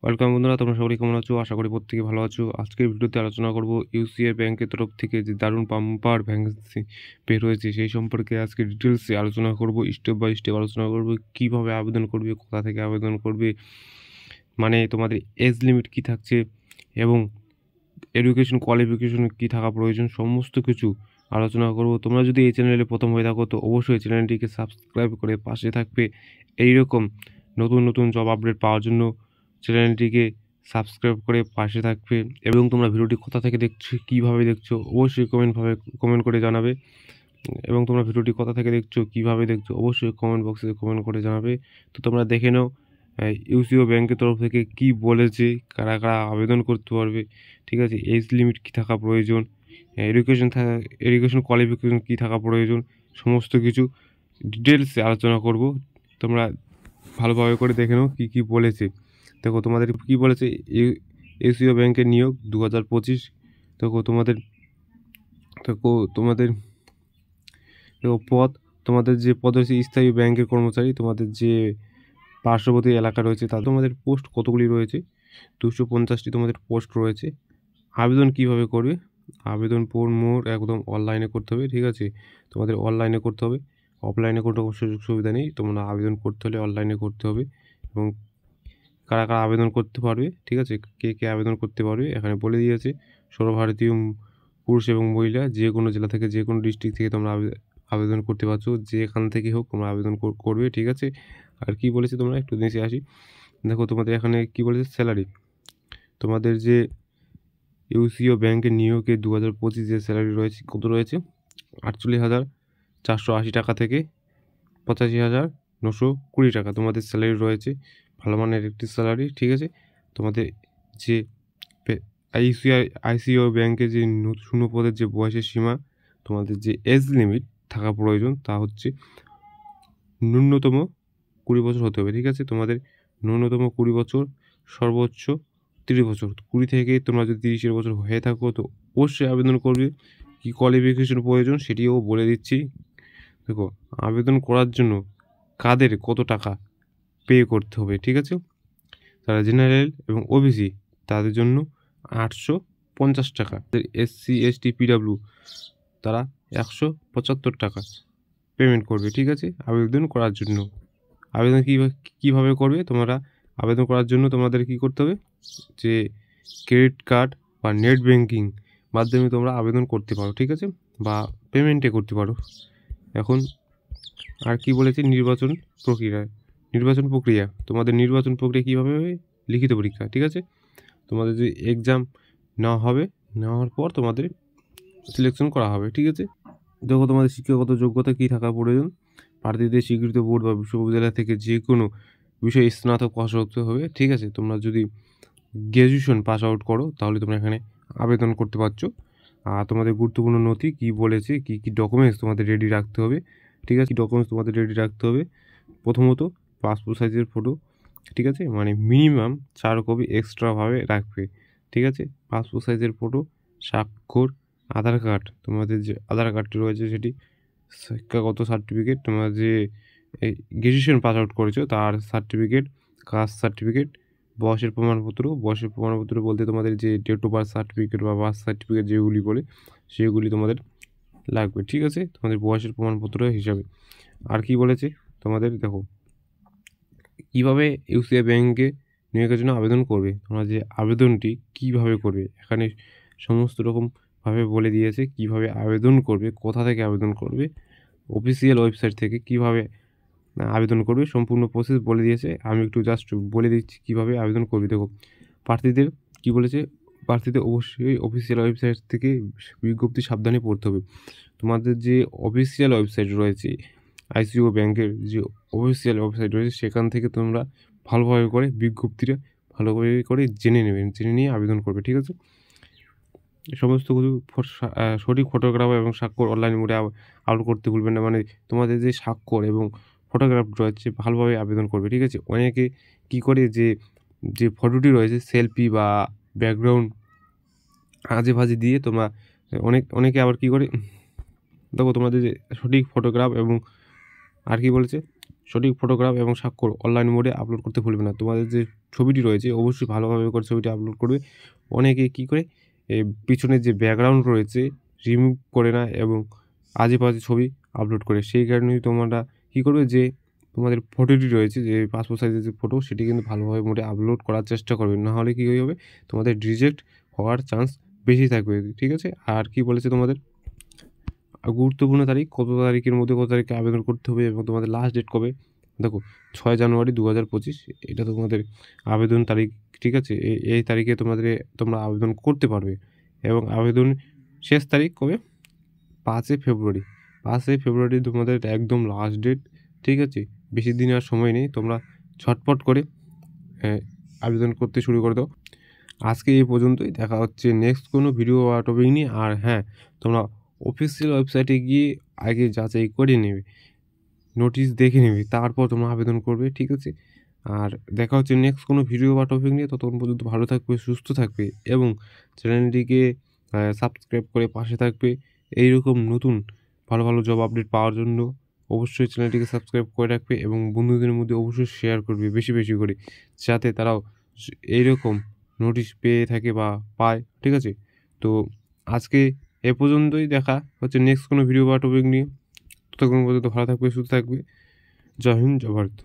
Welcome বন্ধুরা, তোমরা সকলে কেমন আছো? আশা করি প্রত্যেকে ভালো আছো। আজকের ভিডিওতে আলোচনা করব ইউসিআই ব্যাংকের তরফ থেকে যে দারুণ বাম্পার ভ্যাকেন্সি বের হয়েছে সেই সম্পর্কে আজকে ডিটেলসে আলোচনা করব। স্টেপ বাই স্টেপ আলোচনা করব কিভাবে আবেদন করবে, কোথা থেকে আবেদন করবে, মানে তোমাদের এজ লিমিট কি থাকছে এবং এডুকেশন কোয়ালিফিকেশন কি থাকা প্রয়োজন, সমস্ত কিছু আলোচনা করব। তোমরা যদি এই চ্যানেলে প্রথম হয়ে থাকো তো অবশ্যই চ্যানেলটিকে সাবস্ক্রাইব করে পাশে থাকবে। এইরকম নতুন নতুন জব আপডেট পাওয়ার জন্য চ্যানেলটিকে সাবস্ক্রাইব করে পাশে থাকবে। এবং তোমরা ভিডিওটি কোথা থেকে দেখছো, কীভাবে দেখছো, অবশ্যই কমেন্ট করে জানাবে। এবং তোমরা ভিডিওটি কোথা থেকে দেখছো, কীভাবে দেখছো, অবশ্যই কমেন্ট বক্সে কমেন্ট করে জানাবে। তো তোমরা দেখে নাও ইউসিও ব্যাংকের তরফ থেকে কি বলেছে, কারা কারা আবেদন করতে পারবে, ঠিক আছে, এজ লিমিট কী থাকা প্রয়োজন, এডুকেশন কোয়ালিফিকেশন কী থাকা প্রয়োজন, সমস্ত কিছু ডিটেলসে আলোচনা করব। তোমরা ভালোভাবে করে দেখে নাও কী কী বলেছে। দেখো তোমাদের কি বলেছে, এসিও ব্যাংকের নিয়োগ 2025। দেখো তোমাদের দেখো পদ, তোমাদের যে পদ রয়েছে স্থায়ী ব্যাংকের কর্মচারী, তোমাদের যে পার্শ্ববর্তী এলাকা রয়েছে তা তোমাদের পোস্ট কতগুলি রয়েছে, 250টি তোমাদের পোস্ট রয়েছে। আবেদন কিভাবে করবে, আবেদন মোর একদম অনলাইনে করতে হবে, ঠিক আছে, তোমাদের অনলাইনে করতে হবে, অফলাইনে কোনো রকম সুযোগ সুবিধা নেই। তোমরা আবেদন করতে হলে অনলাইনে করতে হবে। এবং কারা কারা আবেদন করতে পারবে, ঠিক আছে, কে কে আবেদন করতে পারবে এখানে বলে দিয়েছে। সর্বভারতীয় পুরুষ এবং মহিলা যে কোনো জেলা থেকে, যে কোনো ডিস্ট্রিক্ট থেকে তোমরা আবেদন করতে পারছো, যেখান থেকে হোক তোমরা আবেদন করবে, ঠিক আছে। আর কি বলেছে তোমরা একটু নিচে আসি। দেখো তোমাদের এখানে কি বলেছে, স্যালারি, তোমাদের যে ইউসিও ব্যাংকের নিয়োগে 2025 যে স্যালারি রয়েছে কত রয়েছে, 48,480 টাকা থেকে 85,920 টাকা তোমাদের স্যালারি রয়েছে। ভালো মানের একটি স্যালারি, ঠিক আছে। তোমাদের যে আইসিও ব্যাংকের যে শূন্য পদের যে বয়সের সীমা, তোমাদের যে এজ লিমিট থাকা প্রয়োজন তা হচ্ছে ন্যূনতম 20 বছর হতে হবে, ঠিক আছে। তোমাদের ন্যূনতম 20 বছর, সর্বোচ্চ 30 বছর। 20 থেকে তোমরা যদি 30 বছর হয়ে থাকো তো অবশ্যই আবেদন করবে। কী কোয়ালিফিকেশন প্রয়োজন সেটিও বলে দিচ্ছি। দেখো আবেদন করার জন্য কাদের কত টাকা পে করতে হবে, ঠিক আছে। তারা জেনারেল এবং ওবিসি তাদের জন্য 850 টাকা, এসসি এসটি পিডাব্লিউ তারা 175 টাকা পেমেন্ট করবে, ঠিক আছে, আবেদন করার জন্য। আবেদন কীভাবে করবে তোমরা, আবেদন করার জন্য তোমাদের কি করতে হবে, যে ক্রেডিট কার্ড বা নেট ব্যাঙ্কিং মাধ্যমে তোমরা আবেদন করতে পারো, ঠিক আছে, বা পেমেন্টে করতে পারো। এখন আর কি বলেছে, নির্বাচন প্রক্রিয়া তোমাদের নির্বাচন প্রক্রিয়া কীভাবে হবে, লিখিত পরীক্ষা, ঠিক আছে। তোমাদের যে এক্সাম নেওয়ার পর তোমাদের সিলেকশন করা হবে, ঠিক আছে। দেখো তোমাদের শিক্ষাগত যোগ্যতা কী থাকা প্রয়োজন, প্রার্থীদের স্বীকৃত বোর্ড বা বিশ্ববিদ্যালয় থেকে যে কোনো বিষয়ে স্নাতক পাস হতে হবে, ঠিক আছে। তোমরা যদি গ্র্যাজুয়েশন পাস আউট করো তাহলে তোমরা এখানে আবেদন করতে পারছো। আর তোমাদের গুরুত্বপূর্ণ নথি কী বলেছে, কী কী ডকুমেন্টস তোমাদের রেডি রাখতে হবে, ঠিক আছে, ডকুমেন্টস তোমাদের রেডি রাখতে হবে। প্রথমত পাসপোর্ট সাইজের ফটো, ঠিক আছে, মানে মিনিমাম 4 কপি এক্সট্রাভাবে রাখবে, ঠিক আছে। পাসপোর্ট সাইজের ফটো, স্বাক্ষর, আধার কার্ড, তোমাদের যে আধার কার্ডটি রয়েছে সেটি, শিক্ষাগত সার্টিফিকেট, তোমরা যে গ্র্যাজুয়েশন পাস আউট করেছো তার সার্টিফিকেট, কাস্ট সার্টিফিকেট, বয়সের প্রমাণপত্র বলতে তোমাদের যে ডেট অফ বার্থ সার্টিফিকেট বা বার্থ সার্টিফিকেট যেগুলি বলে সেগুলি তোমাদের লাগবে, ঠিক আছে, তোমাদের বয়সের প্রমাণপত্র হিসাবে। আর কি বলেছে তোমাদের, দেখো কীভাবে ইউসিআই ব্যাংকে নিয়োগের জন্য আবেদন করবে, তোমরা যে আবেদনটি কীভাবে করবে এখানে সমস্ত রকমভাবে বলে দিয়েছে। কীভাবে আবেদন করবে, কোথা থেকে আবেদন করবে, অফিসিয়াল ওয়েবসাইট থেকে কীভাবে আবেদন করবে, সম্পূর্ণ প্রসেস বলে দিয়েছে। আমি একটু জাস্ট বলে দিচ্ছি কীভাবে আবেদন করবে। দেখো প্রার্থীদের কী বলেছে, প্রার্থীদের অবশ্যই অফিসিয়াল ওয়েবসাইট থেকে বিজ্ঞপ্তি সাবধানে পড়তে হবে। তোমাদের যে অফিসিয়াল ওয়েবসাইট রয়েছে, আইসিও ব্যাংকের যে অফিসিয়াল ওয়েবসাইট রয়েছে সেখান থেকে তোমরা ভালোভাবে করে বিজ্ঞপ্তিটা ভালোভাবে করে জেনে নিয়ে আবেদন করবে, ঠিক আছে। সমস্ত কিছু সঠিক ফটোগ্রাফ এবং স্বাক্ষর অনলাইন মোডে আপলোড করতে ভুলবেন না, মানে তোমাদের যে স্বাক্ষর এবং ফটোগ্রাফ রয়েছে ভালোভাবে আবেদন করবে, ঠিক আছে। অনেকে কী করে, যে ফটোটি রয়েছে সেলফি বা ব্যাকগ্রাউন্ড আজে ভাজে দিয়ে তোমরা অনেকে আবার কী করে, দেখো তোমাদের যে সঠিক ফটোগ্রাফ এবং আর কি বলেছে সঠিক ফটোগ্রাফ এবং স্বাক্ষর অনলাইন মোডে আপলোড করতে ভুলবে না। তোমাদের যে ছবিটি রয়েছে অবশ্যই ভালোভাবে করে ছবিটি আপলোড করবে। অনেকে কী করে পিছনের যে ব্যাকগ্রাউন্ড রয়েছে রিমুভ করে না এবং আজেবাজে ছবি আপলোড করে। সেই কারণেই তোমরা কী করবে, যে তোমাদের ফটোটি রয়েছে যে পাসপোর্ট সাইজের যে ফটো সেটি কিন্তু ভালোভাবে মোডে আপলোড করার চেষ্টা করবে, নাহলে কী হবে তোমাদের রিজেক্ট হওয়ার চান্স বেশি থাকবে, ঠিক আছে? আর কি বলেছে তোমাদের গুরুত্বপূর্ণ তারিখ, কত তারিখের মধ্যে কত তারিখে আবেদন করতে হবে এবং তোমাদের লাস্ট ডেট কবে। দেখো 6 জানুয়ারি 2025 এটা তোমাদের আবেদন তারিখ, ঠিক আছে? এই তারিখে তোমরা আবেদন করতে পারবে এবং আবেদন শেষ তারিখ কবে, 5 ফেব্রুয়ারি। 5 ফেব্রুয়ারি তোমাদের একদম লাস্ট ডেট, ঠিক আছে? বেশি দিন আর সময় নেই, তোমরা ঝটপট করে আবেদন করতে শুরু করে দাও। আজকে এই পর্যন্তই, দেখা হচ্ছে নেক্সট কোনো ভিডিও বা টপিক নিয়ে। আর হ্যাঁ, তোমরা অফিসিয়াল ওয়েবসাইটে গিয়ে আগে যাচাই করে নেবে, নোটিশ দেখে নেবে, তারপর তোমরা আবেদন করবে, ঠিক আছে? আর দেখা হচ্ছে নেক্সট কোনো ভিডিও বা টপিক নিয়ে। ততক্ষণ পর্যন্ত ভালো থাকবে, সুস্থ থাকবে এবং চ্যানেলটিকে সাবস্ক্রাইব করে পাশে থাকবে। এইরকম নতুন ভালো ভালো জব আপডেট পাওয়ার জন্য অবশ্যই চ্যানেলটিকে সাবস্ক্রাইব করে রাখবে এবং বন্ধুদের মধ্যে অবশ্যই শেয়ার করবে বেশি বেশি করে, যাতে তারাও এইরকম নোটিশ পেয়ে থাকে বা পায়, ঠিক আছে? তো আজকে এ পর্যন্তই, দেখা হচ্ছে নেক্সট কোনো ভিডিও বা টপিক নিয়ে। ততক্ষণ পর্যন্ত ভালো থাকবে, সুস্থ থাকবে। জয় হিন্দ, জয় ভারত।